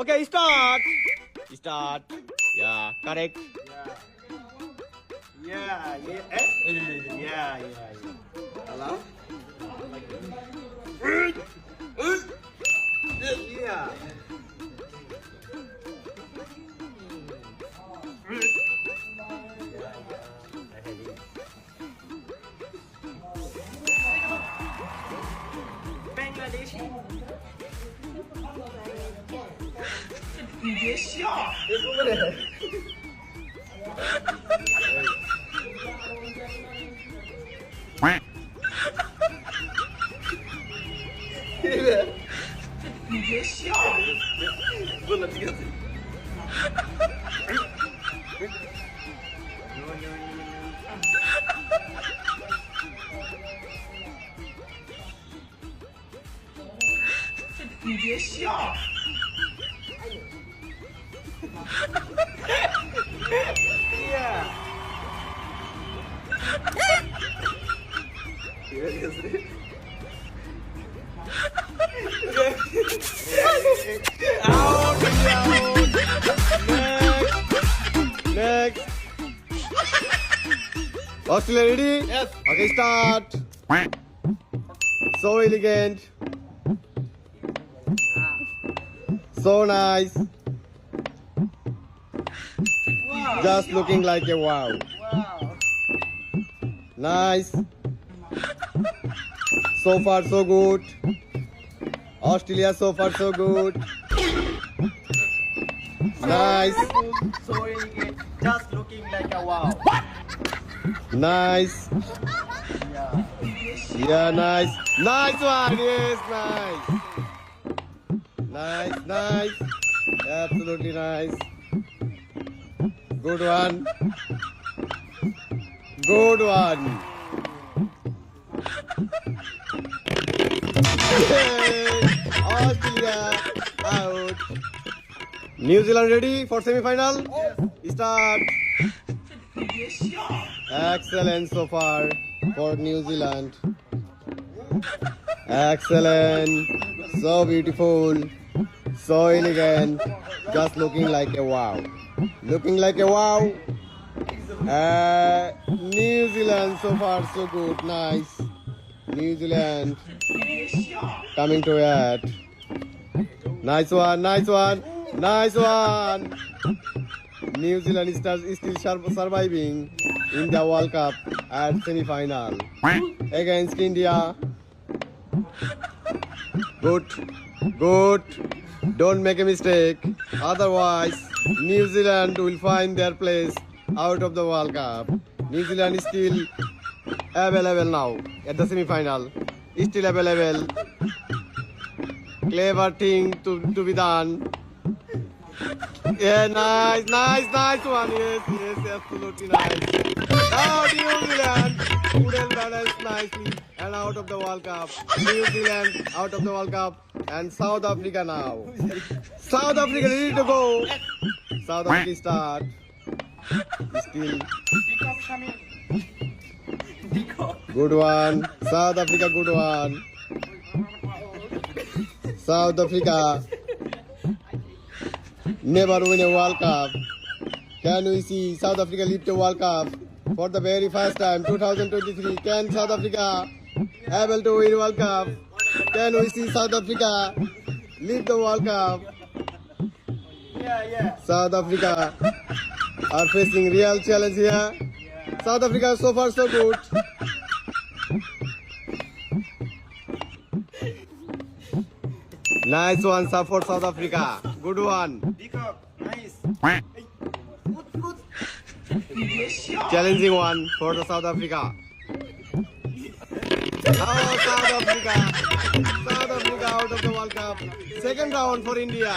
Okay, start. Start. Yeah, correct. Yeah. Yeah. Hello? Yeah. Bangladeshi. 你别笑，别说了。你别笑，不能这个。你别笑。Yeah. Next. Australia ready? Yes. Okay, start. So elegant. So nice. Wow. Just looking like a wow. Wow. Nice. So far so good. Australia so far so good. Nice. So elegant. Just looking like a wow. Nice. Yeah. Yeah, nice. Nice one. Yes, nice. Nice. Absolutely nice. Good one. Good one. Yay! Australia out. New Zealand ready for semi-final? Start. Excellent so far for New Zealand. Excellent. So beautiful. So elegant. Just looking like a wow. Looking like a wow. New Zealand so far so good. Nice. New Zealand coming to it. Nice one. New Zealand is still surviving in the World Cup at semi-final against India. Good. Don't make a mistake. Otherwise, New Zealand will find their place out of the World Cup. New Zealand is still available now at the semi-final. Still available. Clever thing to be done. Yeah, nice one. Yes, absolutely nice. Now New Zealand couldn't balance nicely and out of the World Cup. New Zealand out of the World Cup and South Africa now. South Africa ready to go. South Africa start. Still. Good one. South Africa, good one. South Africa never win a World Cup. Can we see South Africa lift a World Cup for the very first time, 2023? Can South Africa able to win World Cup? Can we see South Africa lift the World Cup? Yeah. South Africa are facing real challenge here. South Africa so far so good. Nice one for South Africa. Good one. Nice. Challenging one for the South Africa. Oh, South Africa out of the World Cup. Second round for India.